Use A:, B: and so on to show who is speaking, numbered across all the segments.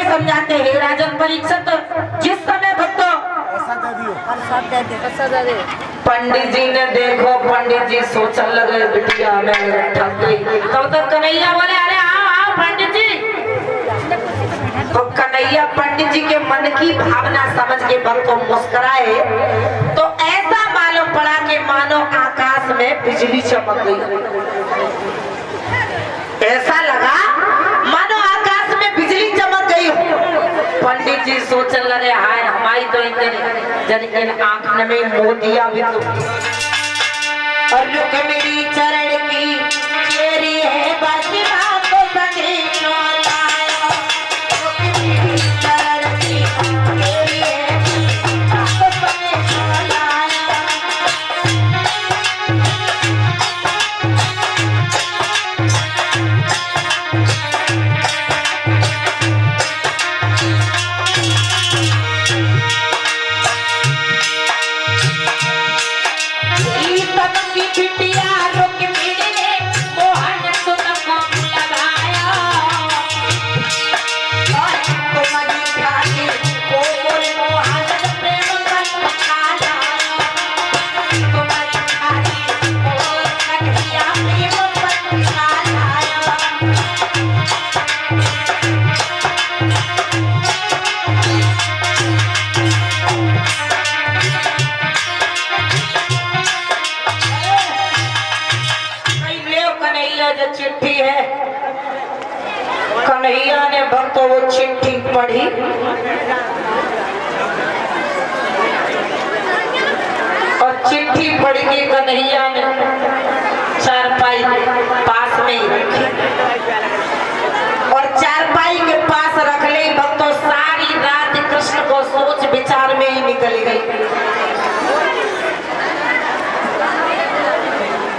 A: समझाते हैं राजन परीक्षित जिस समय भक्तों पंडित जी ने देखो, पंडित जी सोचने लगे बिटिया में ठग गई। तब तक कन्हैया बोले अरे आओ पंडित जी। तो कन्हैया पंडित जी के मन की भावना समझ के भक्तों मुस्कुराए तो ऐसा मालूम पड़ा कि मानो आकाश में बिजली चमक गई। ऐसा लगा मानो आकाश में बिजली चमक गई। पंडित जी सोचने लगे हाय हमारी तो इन आंख में मोतिया भी तो और रुक्मिणी चरण की चेरी है बाकी बात को सगे बिटिया रुक्मिणी ने मोहन सुन को पढ़ी और चिट्ठी पढ़ के कन्हैया ने चारपाई पास में ही रखी और चारपाई के पास रख ले भक्तों सारी रात कृष्ण को सोच विचार में ही निकल गई।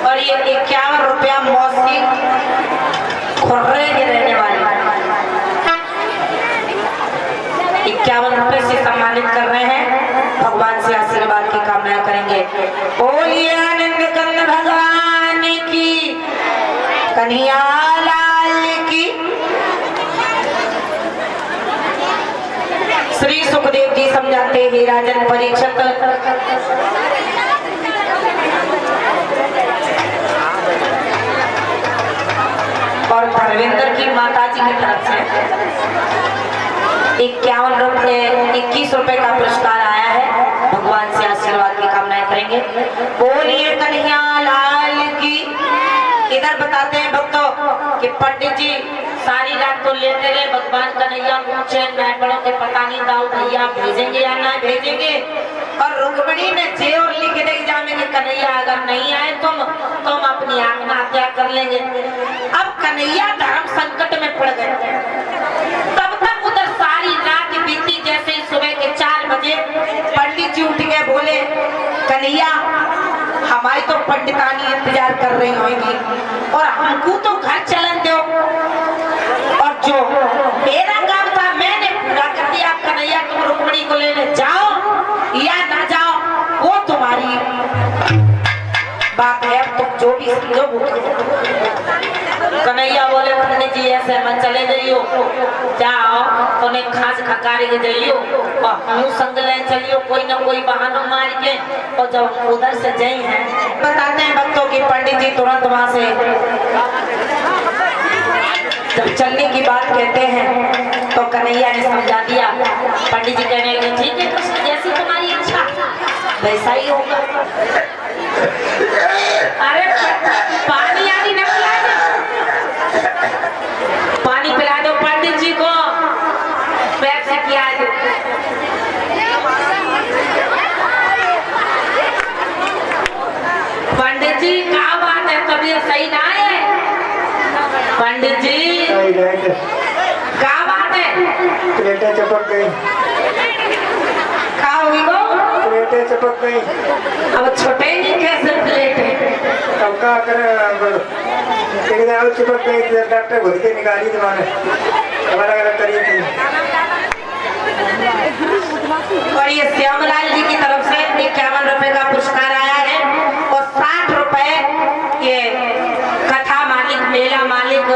A: और ये 51 रुपया मौसी खुर्रे के रहने वाले 51 रुपए से सम्मानित कर रहे हैं। भगवान से आशीर्वाद की कामना करेंगे। बोलिए आनंद कंद भगवान की, कन्हैया लाल की। श्री सुखदेव जी समझाते हैं राजन परीक्षित, और धर्मेंद्र की माताजी की तरफ से 21 रुपए का पुरस्कार आया है। भगवान से आशीर्वाद की कामनाएं करेंगे। बोलिए कन्हैया लाल की। इधर बताते हैं भक्तों कि पंडित जी सारी रात तो लेते रहे, भगवान कन्हैया पूछे मैपड़ों के पता नहीं दाऊ भैया भेजेंगे या ना भेजेंगे। और रुक्मिणी ने जे और लिख दे जाने के कन्हैया अगर नहीं आए तुम अपनी आत्महत्या कर लेंगे। अब कन्हैया धर्म संकट में पड़ गए। तब तक उधर सारी रात बीती, जैसे ही सुबह के 4 बजे पंडित जी उठ गए, बोले कन्हैया हमारी तो पंडितानी इंतजार कर रही होगी और हमको तो घर चलन दो। और जो मेरा काम था मैंने पूरा कर दिया। कन्हैया तुम रुक्मिणी को लेने जाओ या ना जाओ वो तुम्हारी बात है। तुम जो भी समझो। कन्हैया बोले पंडित जी ऐसे मत चले जाइयो, जाओ तो ने खास खकारी के जाइयो और हम संग ले चलियो कोई ना कोई बहाना मार के। और जब उधर से जाई हैं बताते हैं भक्तों की पंडित जी तुरंत वहां से जब चलने की बात कहते हैं तो कन्हैया ने समझा दिया। पंडित जी कहने लगे ठीक है कृष्ण जैसी तुम्हारी इच्छा वैसा ही होगा। अरे पानी आदि न पिला दो, पानी पिला दो पंडित जी को, पैर से किया दो। पंडित जी क्या बात है, तबीयत सही ना है? पंडित जी क्या बात है?
B: प्लेटें चपक गई।
A: क्या होगी वो?
B: प्लेटें चपक गई।
A: अब छोटे ही कैसे प्लेट है?
B: अब क्या करें? चिपक गई, डॉक्टर घुस के निकाली तुम्हारे अलग अलग तरीके।
A: और ये श्यामलाल जी की तरफ से 51 रुपए का पुरस्कार आया है और 60 रुपए ये कथा मालिक मेला मालिक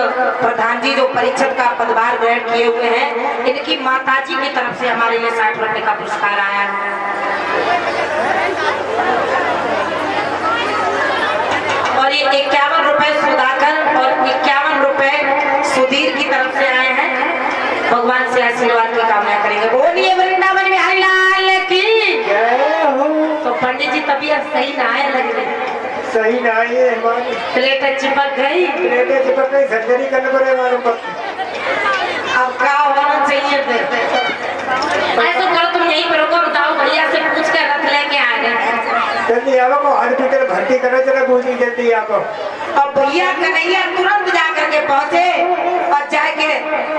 A: प्रधान जी जो परीक्षित का पदभार ग्रहण किए हुए हैं इनकी माताजी की तरफ से हमारे लिए 60 रुपए का पुरस्कार आया है। और ये 51 रुपए सुधाकर और 51 रुपए सुधीर की तरफ से आए हैं। भगवान से आशीर्वाद की कामना करेंगे। बोलिए वृंदावन बिहारी लाल की। तो पंडित जी तबीयत सही ना है लग रही।
B: सही ना है हमारी
A: प्लेटें चिपक गई।
B: प्लेटें चिपक गई, सर्जरी करने पड़े हमारे ऊपर।
A: अब क्या होना चाहिए फिर? ऐसा करो तुम यहीं पर रुको, बताओ भैया से पूछ कर रख लेके आ गए।
B: जल्दी आओ को हॉस्पिटल भर्ती करो, चलो पूछी जल्दी आपको।
A: अब भैया कन्हैया तुरंत जा करके पहुंचे और जाके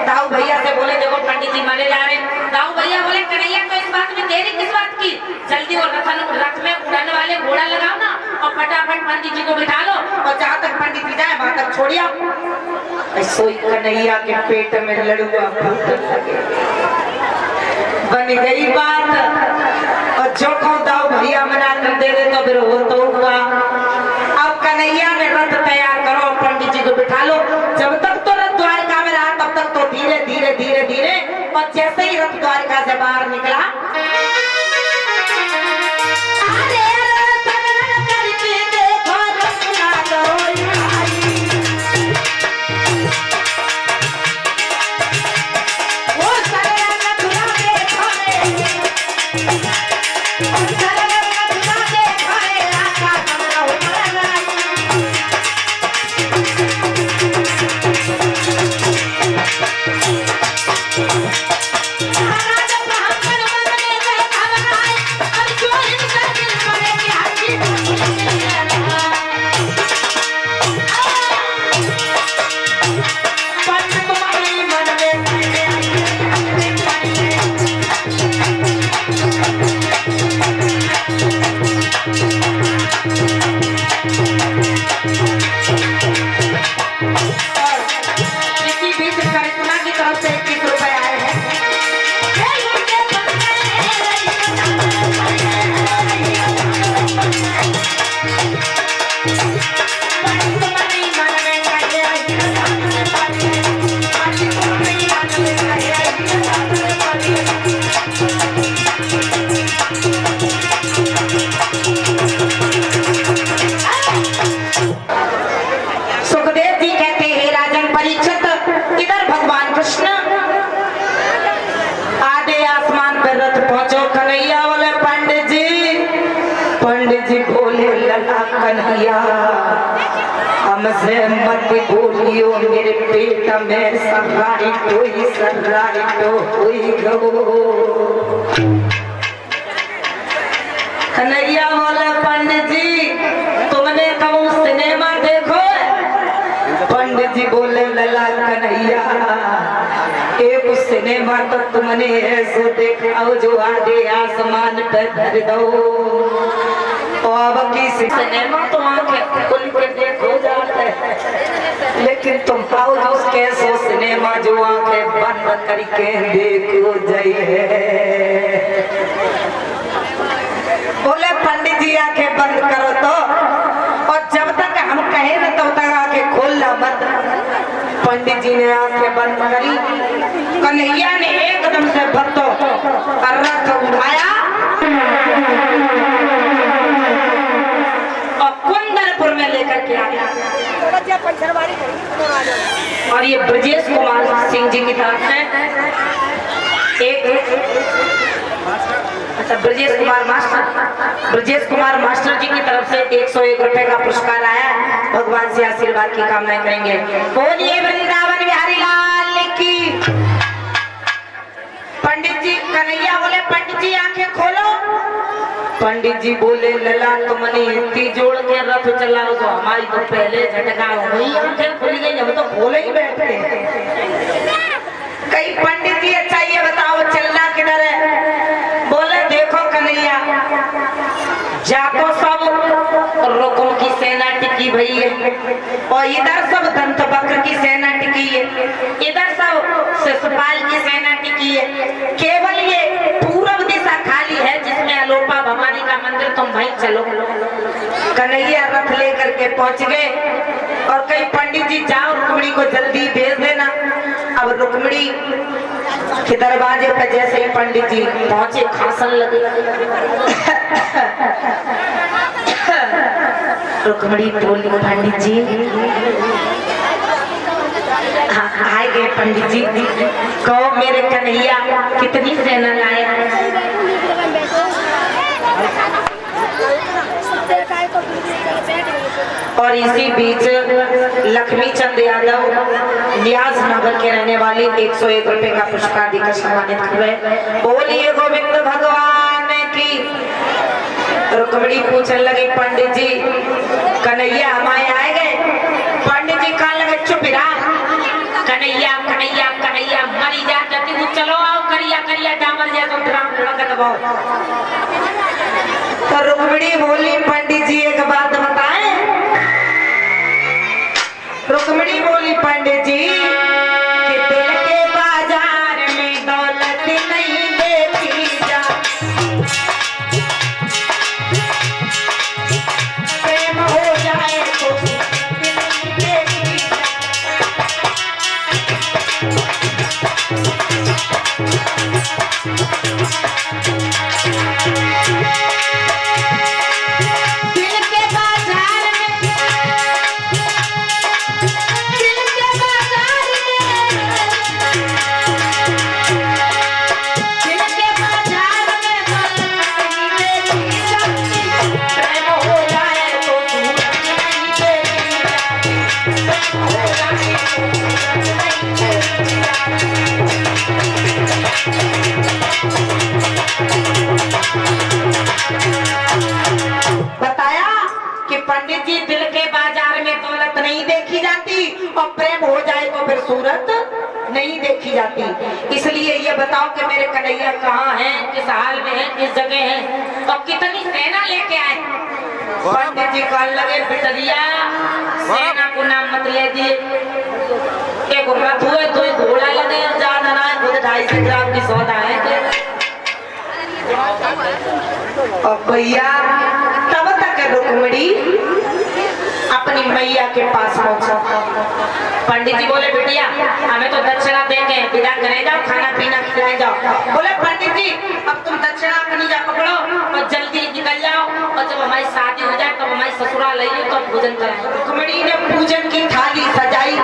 A: दाऊ भैया से बोले देखो पंडित जी मरे जा रहे। दाऊ भैया बोले कन्हैया तो इस बात में देरी किस बात की, जल्दी और रथ में उड़ाने वाले घोड़ा लगाओ ना और फटाफट पंडित जी को बिठा लो और जहाँ तक पंडित जी जाए वहां तक छोड़िए। सोई कन्हैया के पेट में लड़ुआ बन गई बात और जो को दाऊ भैया मना कर दे तो फिर वो तो हुआ। अब कन्हैया ने रथ तैयार करो, पंडित जी को बिठा लो। जब तक तो रथ द्वारका में रहा तब तक तो धीरे धीरे धीरे धीरे और जैसे ही रथ द्वारका से बाहर निकला कन्हैया हमसे मत बोलियो मेरे पेट में सर्राइटो हुई गो। कन्हैया बोले पंडित जी तुमने कबू सिनेमा देखो? पंडित जी बोले लला कन्हैया एक सिनेमा तो तुमने ऐसे देखा जो आधे आसमान पे धर दो। अब की सिनेमा तो आंखें खुल के देखो जाते लेकिन तुम आओ उसके सो सिनेमा जो आंखें बंद करके देखो जाइए। बोले पंडित जी आंखें बंद करो तो, और जब तक हम कहे ना तब तक आंखें खोलना मत। पंडित जी ने आंखें बंद करी। कन्हैया ने एकदम से भक्तों रथ उठाया और कुंदनपुर में लेकर के आया। और ये ब्रजेश कुमार सिंह जी की तरफ से एक ब्रजेश कुमार मास्टर जी की तरफ से 101 रुपए का पुरस्कार आया। भगवान से आशीर्वाद की कामना करेंगे। बोलिए वृंदावन बिहारी लाल की। पंडित जी कन्हैया बोले पंडित जी आंखें खोलो। पंडित जी बोले लला तुमने इतनी जोड़ के रथ चलाओ तो हमारी तो पहले झटका हुई आंखें खुल गई, हम तो खोले ही बैठे। कई पंडित जी अच्छा ये बताओ चलना किधर है? बोले देखो कन्हैया जाको सब रुकुम की सेना टिकी भई है और इधर सब दंत बक्र की सेना टिकी है, इधर सब शिशुपाल की सेना टिकी है। केवल ये पूर्व दिशा खाली है जिसमें अलोपा भवानी का मंदिर, तुम वहीं चलो। कन्हैया रथ लेकर के पहुंच गए और कई पंडित जी जाओ रुक्मिणी को जल्दी भेज देना। अब रुक्मिणी के दरवाजे पर जैसे ही पंडित जी पहुंचे खांसन लगे। रुक्मिणी बोली पंडित जी आए गए। पंडित जी कहो मेरे कन्हैया कितनी सेना लाए? और इसी बीच लक्ष्मी चंद यादव न्यास नगर के रहने वाले 101 रुपए का पुरस्कार देकर सम्मानित हुए। बोलिए गोविंद भगवान की। रुक्मिणी पूछने लगी पंडित जी कन्हैया हमारे आए गए? पंडित जी कहने लगे चुप रहा। कन्हैया कन्हैया कन्हैया मरी जाती हूँ, चलो आओ करिया करिया डामर जा तो दबाओ। तो रुक्मिणी बोली पंडित जी एक बात बताएं। रुक्मिणी बोली पंडित जी कि दिल के बाजार में दौलत नहीं देखी जा, प्रेम हो जाए तो देखी जा। बताया कि पंडित जी दिल के बाजार में दौलत नहीं देखी जाती और प्रेम हो जाए तो फिर सूरत नहीं देखी जाती। इसलिए ये बताओ कि मेरे कन्हैया कहाँ हैं, किस हाल में हैं, किस जगह हैं और कितनी सेना लेके आए? पंडित जी कहने लगे बिटरिया सेना को नाम मत ले दिए, एक रथ हुए दो घोड़ा लगे, ज्यादा ना खुद 250 ग्राम की सौदा है। और भैया तब तक रुक्मिणी अपनी मैया के पास पहुंचा। पंडित जी बोले बिटिया हमें तो दक्षिणा देंगे, विदा करे जाओ, खाना पीना खिलाए जाओ। बोले पंडित जी अब तुम दक्षिणा कनीजा पकड़ो और जल्दी निकल जाओ और जब हमारी शादी हो जाए तो हमारी ससुराल आइए तो भोजन कराएंगे। रुक्मिणी ने पूजन की थाली सजाई,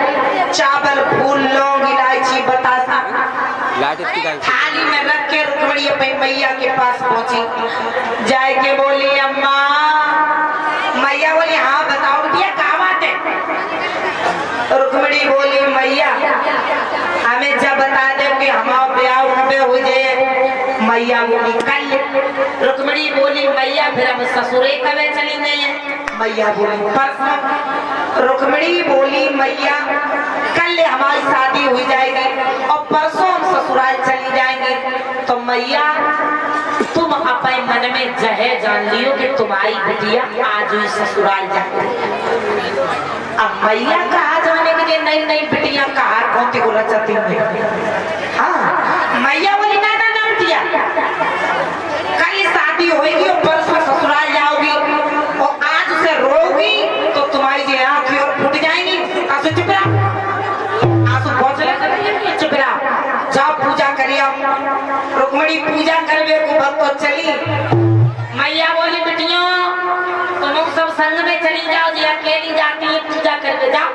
A: चावल फूल लौंग इलायची बतासा थाली में रख के रुक्मिणी अपनी मैया के पास पहुंची। जाए के बोली अम्मा मैया मैया बोली हाँ बताओ बिटिया क्या बात है। रुक्मिणी बोली मैया हमें जब बता दे कि हमारा ब्याह कब हो जाए। मैया बोली कल। रुक्मिणी बोली मैया फिर हम ससुरे कब चली गए। मैया बोली परसों। रुक्मिणी बोली मैया कल हमारी शादी हुई जाएगी और परसों हम ससुराल चली जाएंगे। तो मैया तुम अपने मन में जहे जान लियो कि तुम्हारी बिटिया आज ही ससुराल जाती है। अब मैया कहा जाने के लिए नई नई बिटिया कहा कौन को रचती है। हाँ मैया बोली ना ना ना बिटिया कल शादी होगी और परसों ससुराल जाओगी और आज उसे रोगी तो तुम्हारी जो आंखें और फूट जाएंगी। आंसू चुप रहा, आंसू बहुत चले चुप रहा, जाओ पूजा करिए। रुक्मिणी पूजा करवे को भक्त चली। मैया बोली बिटियों तुम सब संग में चली जाओ जी अकेली जाती है पूजा करके जाओ।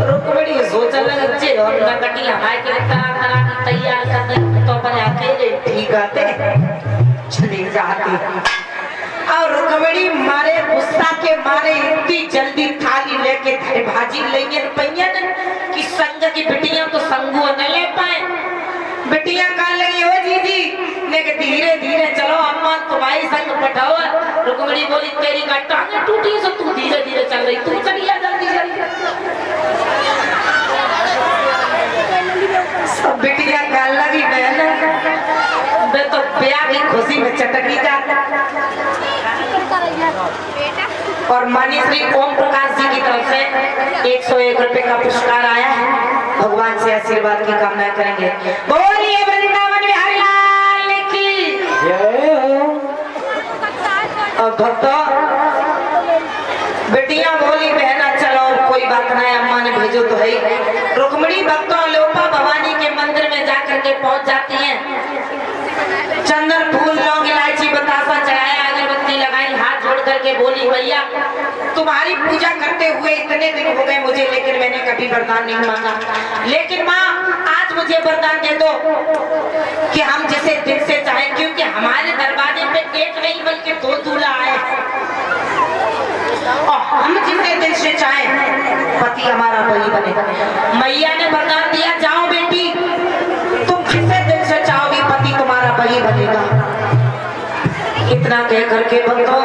A: रुक्मिणी सोचने लगे और नकटी हमारे के तरह तरह की तैयार करने तो पर अकेले ठीक आते चली जाती। और रुक्मिणी मारे गुस्सा के मारे इतनी जल्दी थाली लेके भाजी लेंगे रुपयन कि संग की बिटियां तो संगो न ले पाए। बिटियां कहा लगी हो दीदी ने धीरे धीरे चलो अम्मा तुम्हारी संग पठाओ। रुक्मिणी बोली तेरी का टांग टूटी सो तू धीरे धीरे चल रही तू चली जा जल्दी जल्दी। सब बिटियां कहा लगी बहन मैं तो ब्याह की खुशी में चटकी जा। और माननीय श्री ओम प्रकाश जी की तरफ से 101 रुपए का पुरस्कार आया है। भगवान से आशीर्वाद की कामना करेंगे। बोलिए वृंदावन बिहारी लाल की जय। अब भक्तों बेटियां बोली बहना चलो कोई बात नहीं अम्मा ने भेजो तो है। रुक्मिणी भक्तों लोपा भवानी के मंदिर में जाकर के पहुंच जाती हैं। चंदन फूल लौंग इलायची बतासा चढ़ाया अगरबत्ती लगाई हाथ जोड़ करके बोली भैया तुम्हारी पूजा करते हुए इतने दिन हो गए मुझे लेकिन मैंने कभी वरदान नहीं मांगा। लेकिन माँ आज मुझे वरदान दे दो कि हम जिसे दिल से चाहें क्योंकि हमारे दरवाजे पे एक नहीं बल्कि 2 दूल्हा आए और हम जिसे दिल से चाहें पति हमारा वही बने। मैया ने वरदान दिया जाओ बेटी तुम जिसे दिल से चाहोगी पति तुम्हारा वही बनेगा। इतना कह करके बंदो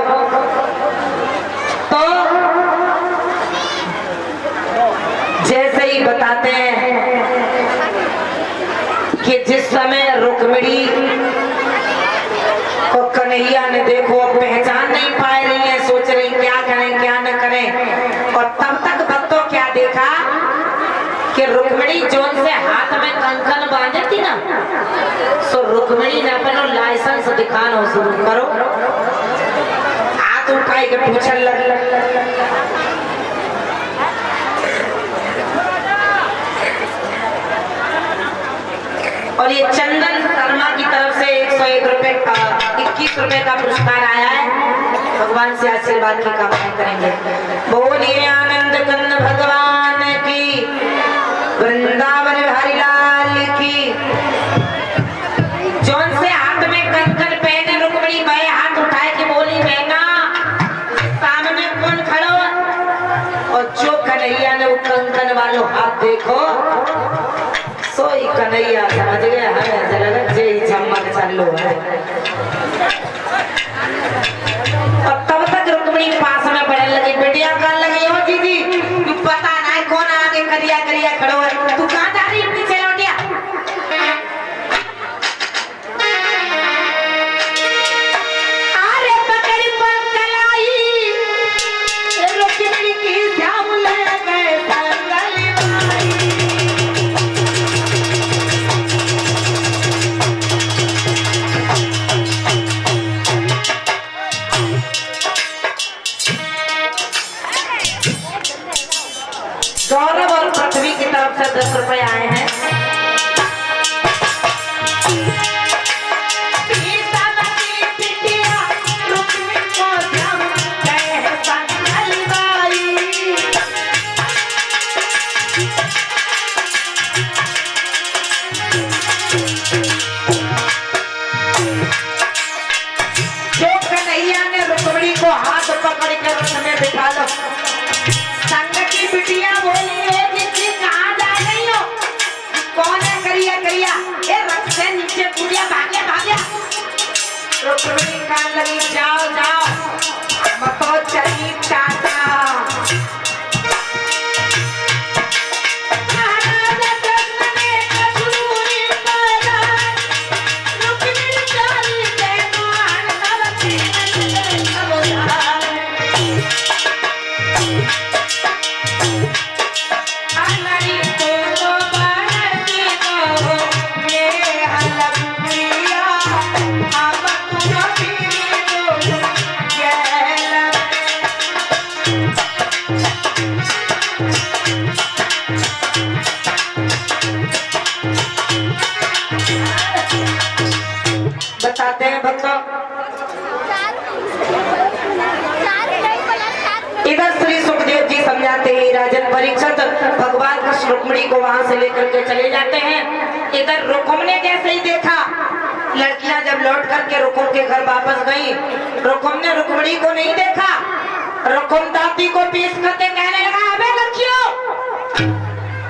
A: तो जैसे ही बताते हैं कि जिस समय रुक्मिणी को कन्हैया ने देखो अब पहचान नहीं पा रही है सोच रही क्या करें क्या न करें। और तब तक भक्तों क्या देखा कि रुक्मिणी जोन से हाथ में कंकन बांधे थी ना सो रुक्मिणी ने अपना लाइसेंस दिखाना शुरू करो। हाथ उठाई के पूछने लग और ये चंदन शर्मा की तरफ से 101 रुपए का 21 रुपए का पुरस्कार आया है। भगवान से आशीर्वाद की कामना करेंगे। बोलिए आनंद कंद भगवान की वृंदावन बिहारी लाल की। जौन से हाथ में कंकन पहने रुक्मिणी बाएं हाथ उठाए के बोली बहना सामने कौन खड़ो और जो कन्हैया ने वो कंकन वालों हाथ देखो सोई कन्हैया समझ गए हमें जगह जय झम्मक चलो है। और तब तक रुक्मिणी पास में पड़ने लगी बेटिया कहने लगी हो दीदी पता नहीं कौन आगे करिया करिया खड़ो है तू कहाँ जा रही पीछे लौटिया। अरे पकड़ पर कलाई रुक्मिणी की श्याम ले गए संगली माई। गौरव और पृथ्वी की तरफ से 10 रुपए रुक्मिणी कहने लगी जाओ जाओ मत तो चली टाटा बताते हैं भक्तों। इधर श्री सुखदेव जी समझाते हैं राजन परीक्षित भगवान कृष्ण रुक्मिणी को वहां से लेकर के चले जाते हैं। इधर रुकुम ने जैसे ही देखा लड़कियां जब लौट करके रुकुम के घर वापस गई, रुकुम ने रुक्मिणी को नहीं देखा। रुकुम दाती को पीस करके कहने लगा अबे लड़कियों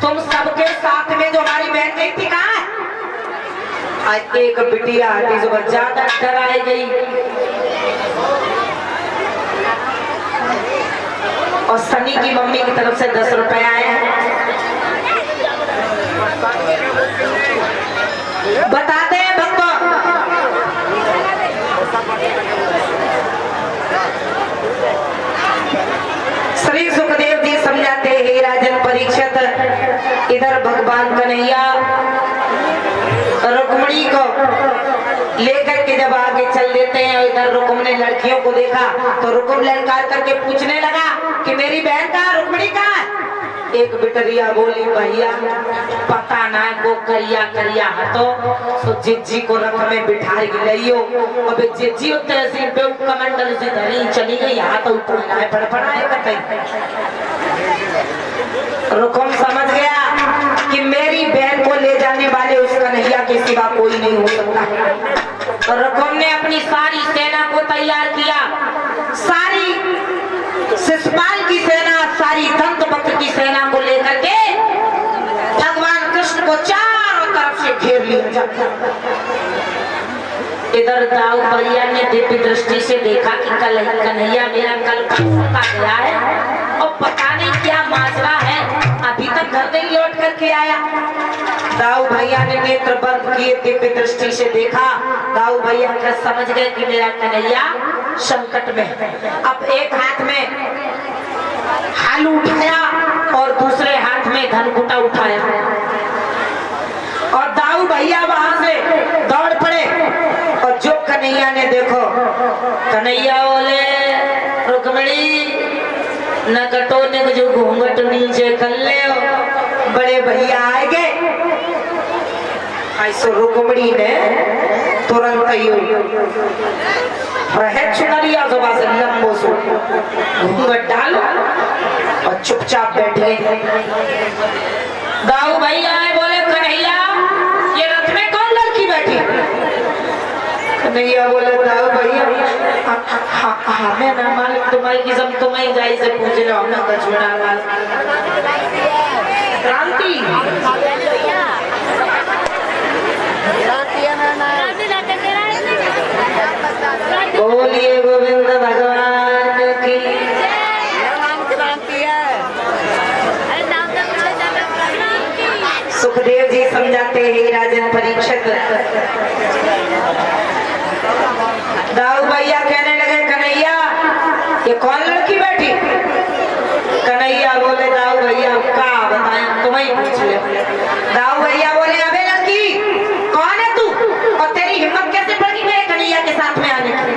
A: तुम सबके साथ में जो हमारी बहन गई थी कहाँ है? आज एक बिटिया आती जो ज्यादा डराई गई और सनी की मम्मी की तरफ से 10 रुपए आए हैं। बताते हैं भक्तों। श्री सुखदेव जी समझाते हैं राजन परीक्षित इधर भगवान कन्हैया रुक्मिणी को लेकर के जब आगे चल देते हैं, इधर रुकुम ने लड़कियों को देखा तो रुकुम ललकार करके पूछने लगा कि मेरी बहन कहाँ, रुक्मिणी कहाँ है? एक बिटरिया बोली भैया पता ना वो करिया करिया हतो तो जिज्जी को रथ में बिठाई गई हो। अब जिज्जी तहसील पे कमांडर से धरी चली गई यहाँ तो ऊपर फड़फड़ाए रुकुम समझ गया कि मेरी बहन को ले जाने वाले उस कन्हैया के सिवा कोई नहीं हो सकता। रुकुम ने अपनी सारी सेना को तैयार किया, सारी शिशुपाल की सेना, सारी दंतवक्र की सेना को लेकर के भगवान कृष्ण को चारों तरफ से घेर लिया। इधर दाऊ भैया ने दिव्य दृष्टि से देखा कि कन्हैया मेरा कल का गया है और पता नहीं क्या माजरा है, अभी तक घर नहीं लौट करके आया। दाऊ भैया ने नेत्र बंद किए, दिव्य दृष्टि से देखा। दाऊ भैया का समझ गए कि मेरा कन्हैया संकट में है। अब एक हाथ में हाल उठाया और दूसरे हाथ में धनकुटा उठाया और दाऊ भैया वहां से दौड़ पड़े। और जो कन्हैया ने देखो, कन्हैया बोले रुक्मिणी न कटो ने जो घूंघट नीचे कर ले, बड़े भैया आएंगे। ऐसो रुक्मिणी ने तुरंत चुनरिया से लंबो सो घूंघट डाल और चुपचाप बैठ गए। दाऊ भैया आए बोले कन्हैया ये रथ में कौन लड़की बैठी? कन्हैया बोले दाऊ भैया हमें ना मालूम, तुम्हारी किस्म तुम्हें जाई से पूछ रहे हो ना कछुड़ा क्रांति बोलिए गोविंद भगवान की। सुखदेव जी समझाते हैं राजन परीक्षित। दाऊ भैया कहने लगे कन्हैया ये कौन लड़की बैठी? कन्हैया बोले दाऊ भैया का बताएं तुम्हें पूछ ले। दाऊ भैया बोले अबे लड़की कौन है तू और तेरी हिम्मत कैसे पड़ी मेरे कन्हैया के साथ में आने की?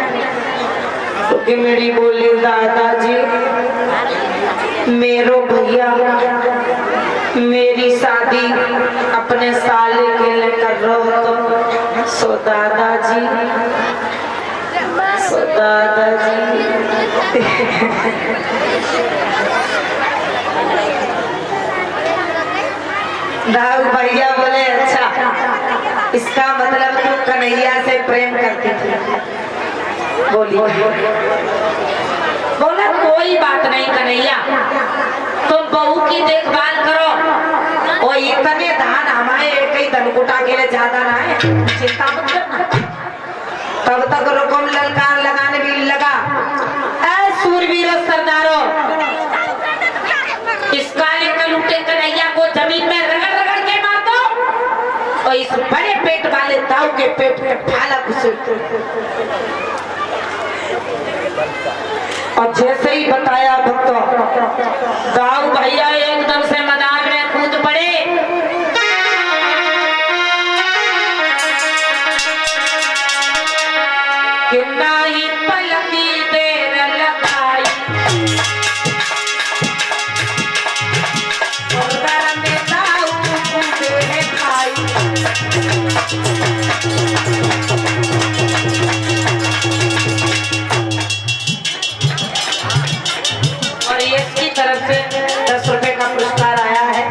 A: तो मेरी बोली दादाजी मेरो भैया मेरी शादी अपने साले के लिए कर रहे हो तो सो दादाजी दाऊ भैया बोले अच्छा इसका मतलब तू कन्हैया से प्रेम करती थी? बोली बोला कोई बात नहीं कन्हैया, तुम बहू की देखभाल करो और इतने धान हमारे एक ही धनकुटा के लिए ज्यादा ना है, चिंता मत करना। तब तक रुकुम ललकार लगाने भी लगा। ऐ सूरवीरों सरदारों, इस काले कलूटे कन्हैया को जमीन में रगड़ रगड़ के मार दो और इस बड़े पेट वाले दाऊ के पेट में भाला घुसे। और जैसे ही बताया भक्तों, दाऊ भैया एकदम से मैदान में कूद पड़े। कितना ही पलकी देर लगाई और घर में दाऊ कूदे खाई। और इसकी तरफ से 10 रुपए का पुरस्कार आया है।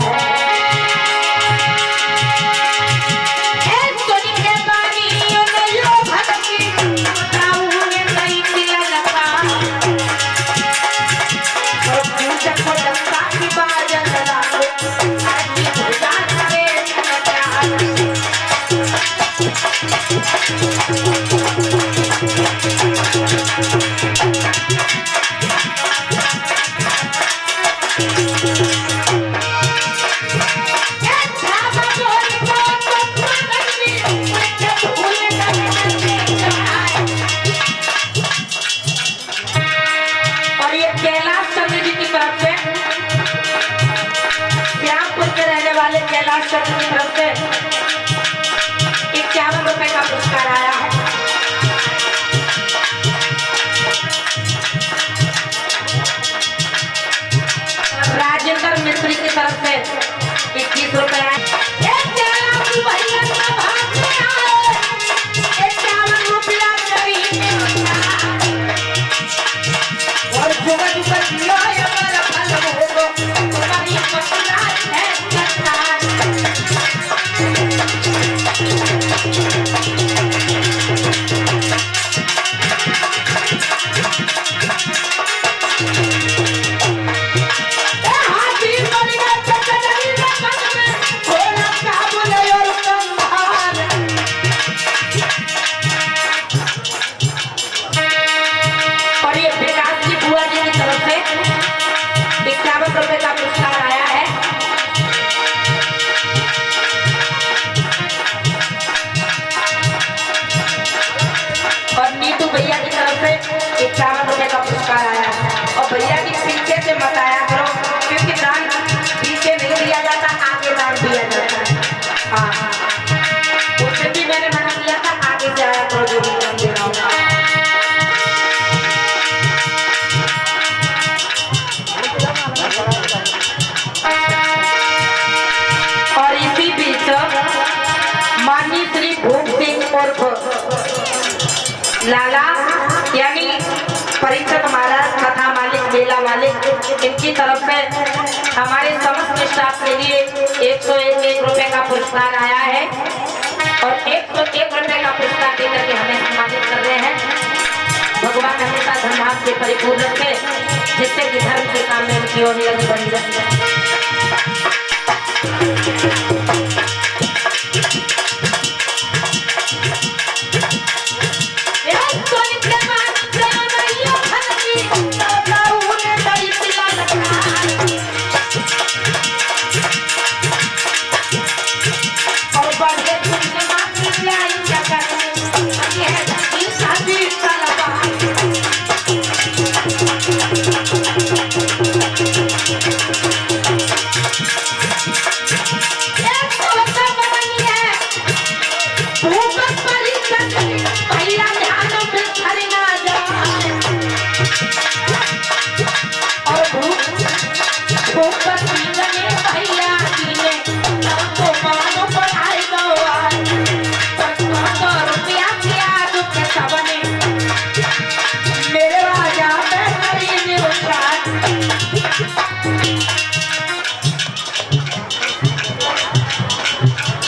A: कैलाश चंद्र की तरफ से 51 रुपए का पुरस्कार आया है। राजेंद्र मिस्त्री की तरफ से 21 रुपए आए। भैया की तरफ से 51 रुपए का पुरस्कार आया है। और भैया की पीछे से मत आया करो, क्योंकि दान पीछे नहीं दिया जाता, आगे दान दिया जाता है। हाँ, उससे भी मैंने मना किया था, आगे से आया करो जो भी दान देना होगा। और इसी बीच माननीय श्री भूप सिंह उर्फ लाला यानी परीक्षक महाराज तथा मालिक मेला मालिक, इनकी तरफ से हमारे समस्त स्टाफ के लिए 101 रुपए का पुरस्कार आया है। और 101 रुपए का पुरस्कार देकर के हमें सम्मानित कर रहे हैं। भगवान हमेशा धर्मार्थ से परिपूर्ण रखे, जिससे कि धर्म के काम में उनकी ओर लगी बनी रहे।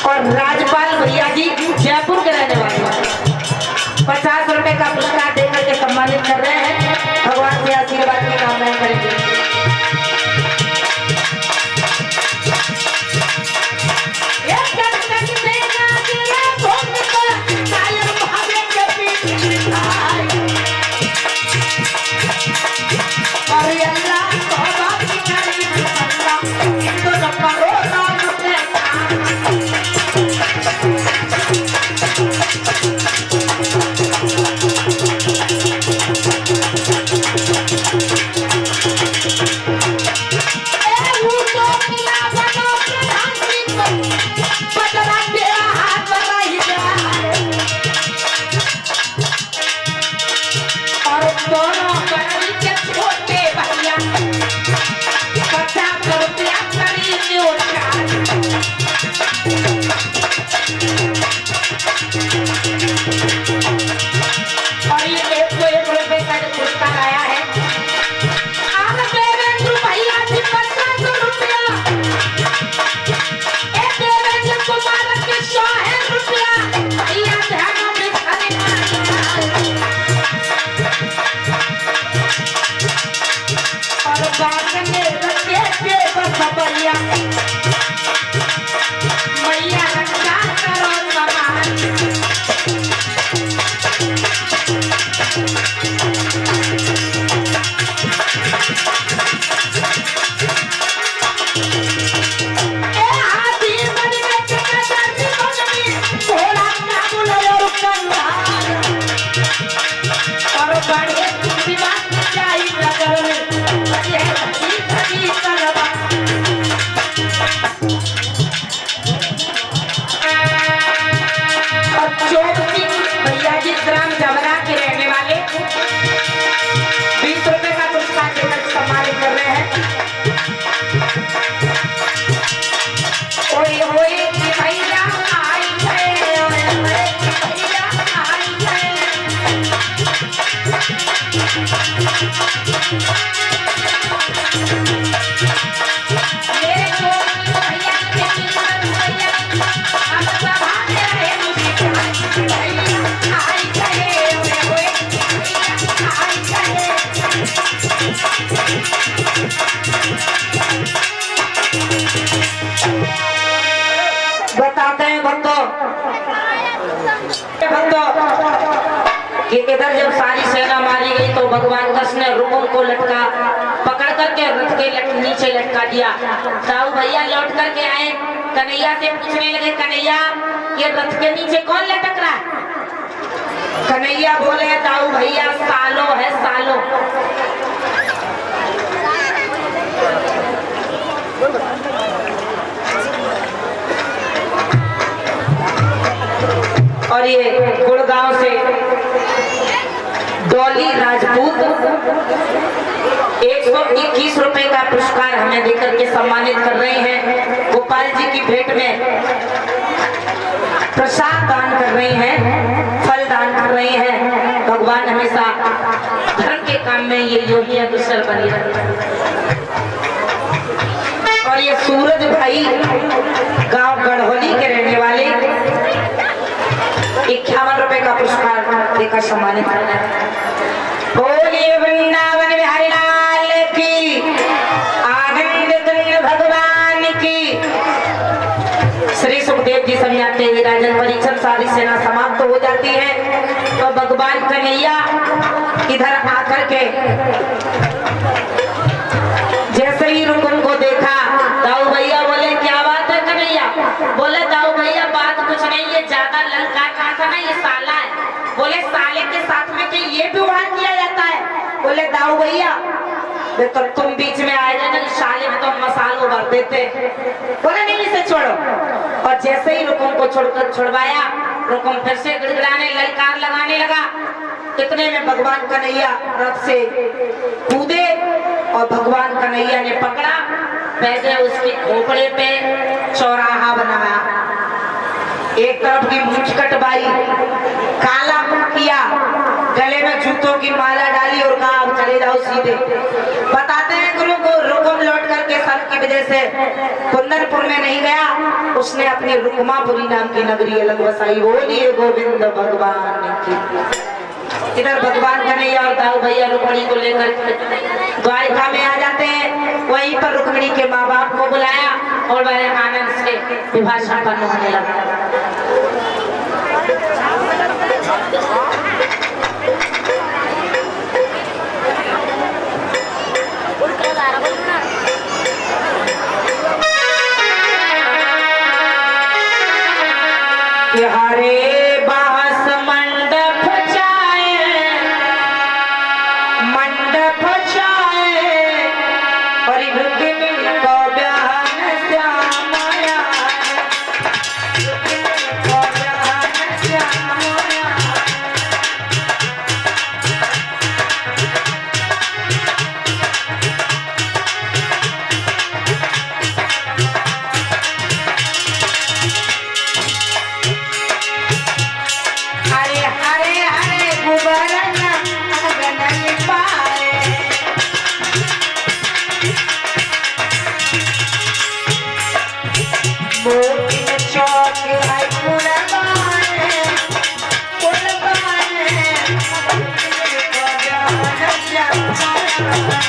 A: और राजपाल भैया जी जयपुर के रहने वाले 50 रुपए का पुरस्कार देकर के सम्मानित कर रहे हैं। भगवान के आशीर्वाद की कामना करेंगे। इधर जब सारी सेना मारी गई तो भगवान कृष्ण ने रुकुम को लटका पकड़ करके रथ के नीचे लटका दिया। दाऊ भैया लौट करके आए, कन्हैया से पूछने लगे, कन्हैया ये रथ के नीचे कौन लटक रहा है? कन्हैया बोले, दाऊ भैया सालो है सालो। और ये गुड़गांव से डॉली राजपूत 121 रुपए का पुरस्कार हमें देकर के सम्मानित कर रहे हैं। गोपाल जी की भेंट में प्रसाद दान कर रहे हैं, फल दान कर रहे हैं। भगवान हमेशा धर्म के काम में ये योगी अग्रसर बनी रहे। और ये सूरज भाई गांव गढ़होली के रहने वाले 51 रुपए का पुरस्कार देकर सम्मानित कर रहे हैं। बोलिए वृंदावन बिहारी लाल की, आनंद कंद भगवान की। श्री सुखदेव जी समझाते हैं राजन परीक्षण सारी सेना समाप्त हो जाती है तो भगवान कन्हैया इधर आकर के जैसे ही रुकुम को देखा, दाऊ भैया बोले क्या बात है कन्हैया? बोले दाऊ भैया बात कुछ नहीं, ये ज्यादा ललका कहा था ना, ये साला है। बोले साले के साथ में तो ये भी वहां किया जाता है। बोले दाऊ भैया तो तुम बीच में आए थे ना, साले में तो मसालों भर देते। बोले नहीं इसे छोड़ो। और जैसे ही रुकुम को छुड़वाया, रुकुम फिर से गिड़गिड़ाने ललकार लगाने लगा। इतने में भगवान कन्हैया रथ से कूदे और भगवान कन्हैया ने पकड़ा, पहले उसके खोपड़े पे चौराहा बनाया, एक तरफ की मूंछ कटवाई, काला किया, गले में जूतों की माला डाली और कहा अब चले जाओ सीधे। बताते हैं गुरु को रुकुम लौट करके सन की वजह से कुंदनपुर में नहीं गया, उसने अपनी रुकमापुरी नाम की नगरी अलग बसाई। बोलिए गोविंद भगवान की। इधर भगवान कन्हैया और दाऊ भैया रुक्मिणी को लेकर द्वारिका में आ जाते हैं। वहीं पर रुक्मिणी के माँ बाप को बुलाया और बड़े आनंद से विवाह संपन्न होने लगा। हरे बास मंडप छाए और रुक्मिणी को ब्याहन श्याम आया, रुक्मिणी को ब्याहन श्याम आया। हरे हरे हरे गुबरन अगन पाए, मोती चौक है कुलबाने, कुलबाने को ब्याहन श्याम आया।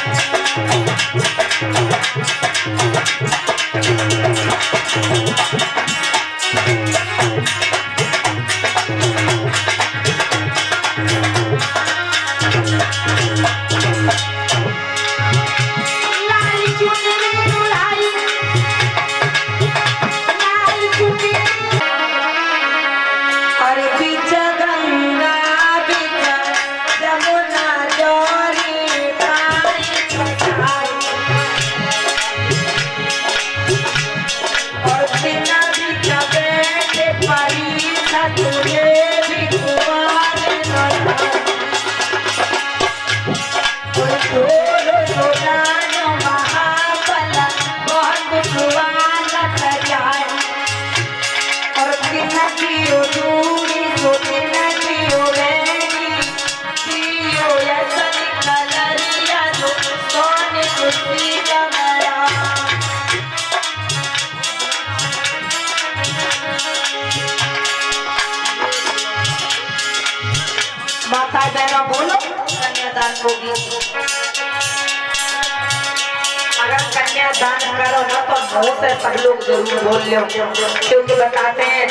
A: माता बहनों बोलो कन्यादान होगी। अगर कन्यादान करो ना तो मुंह से सब लोग जरूर बोल लो, क्योंकि बताते हैं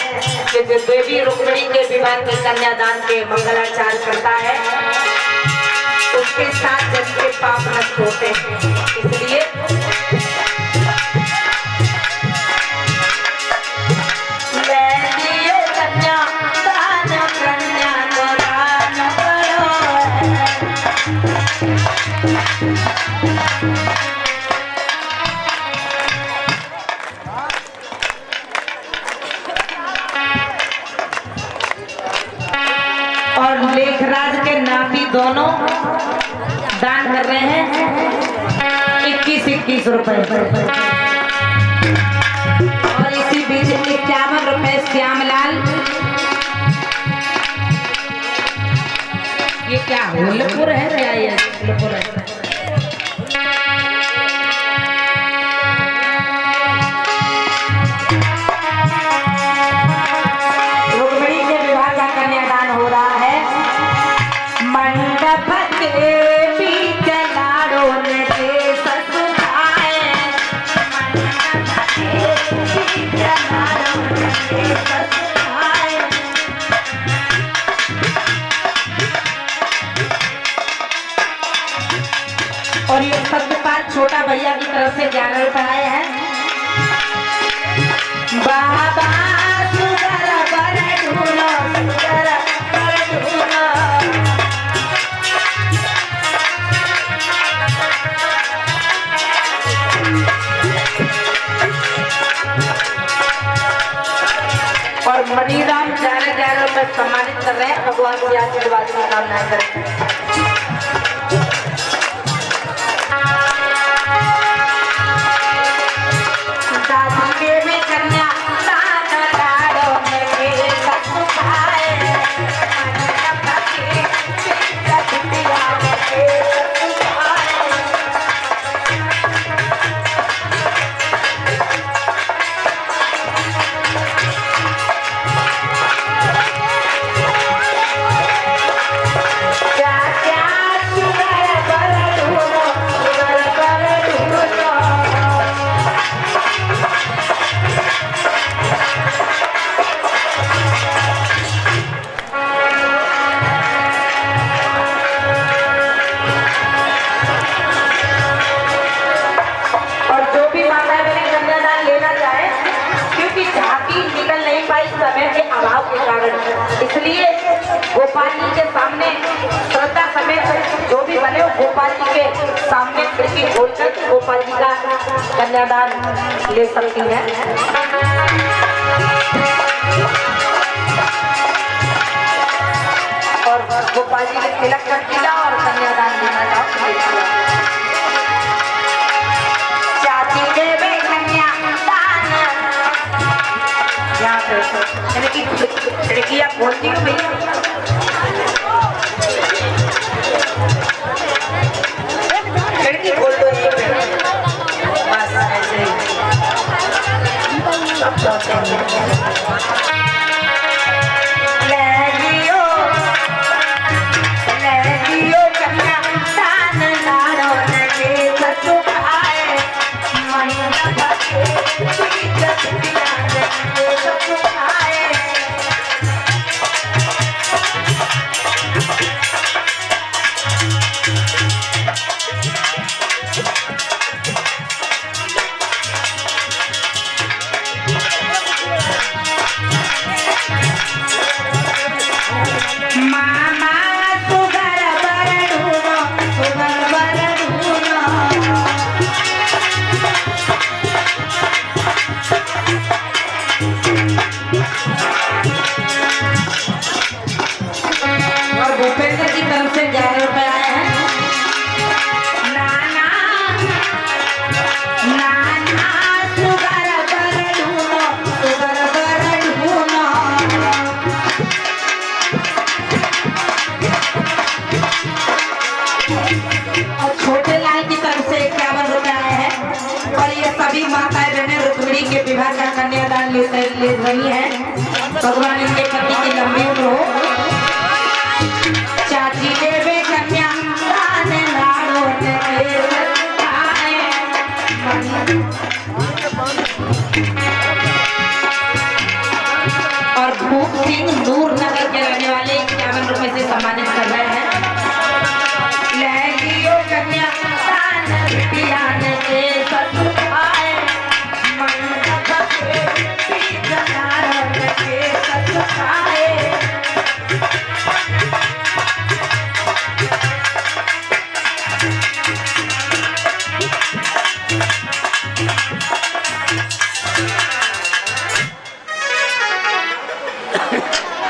A: कि देवी रुक्मिणी के विवाह के कन्यादान के मंगलाचार करता है, उसके साथ जब के पाप नष्ट होते हैं। इसलिए और लेखराज के नाती दोनों दान कर रहे हैं 21-21 रुपए और इसी बीच 51 रुपए श्यामलाल, ये क्या होलपुर है क्या? ये होलपुर है। रुक्मिणी के विवाह का कन्यादान हो रहा है। मंडप के बीच लाड़ो ने ससुराए, मंडप के बीच लाड़ो ने ससुराए। और ये सत्यपाल छोटा भैया की तरफ से 11 रुपए आए हैं। बाबा सुगर बर ढूंढो, सुगर बर ढूंढो। और मणिराम 11 रुपए सम्मानित कर रहे हैं। भगवान की आशीर्वाद की कामना करें। इसलिए गोपाल जी के सामने श्रद्धा समेत जो भी बने वो गोपाल जी के सामने खिड़की खोलकर गोपाल जी का कन्यादान ले सकती हैं। और गोपाल जी ने तिलक कर दिया और कन्यादान देना चाहो। चाची देवे कन्यादान यहाँ पे खिड़कियाँ खोलती हूँ भैया। खिड़की खोल दो बस ऐसे ही सब सोचते हैं। विवाह का कन्यादान ले रही है। भगवान इनके पति की लंबी उम्र हो। चाची देवे कन्यादान लाड़ो और महबूब सिंह नूर नगर के रहने वाले 51 रुपए से सम्मानित कर रहे हैं। लहरियों कन्या दान बिटिया ने के ससुराए मंडप के पीछे के ससुराए।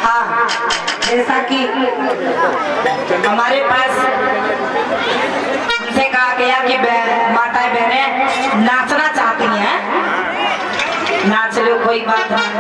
A: हाँ, जैसा कि हमारे पास हमसे कहा गया कि माताएं बहनें नाचना चाहती हैं, नाच लो, कोई बात नहीं।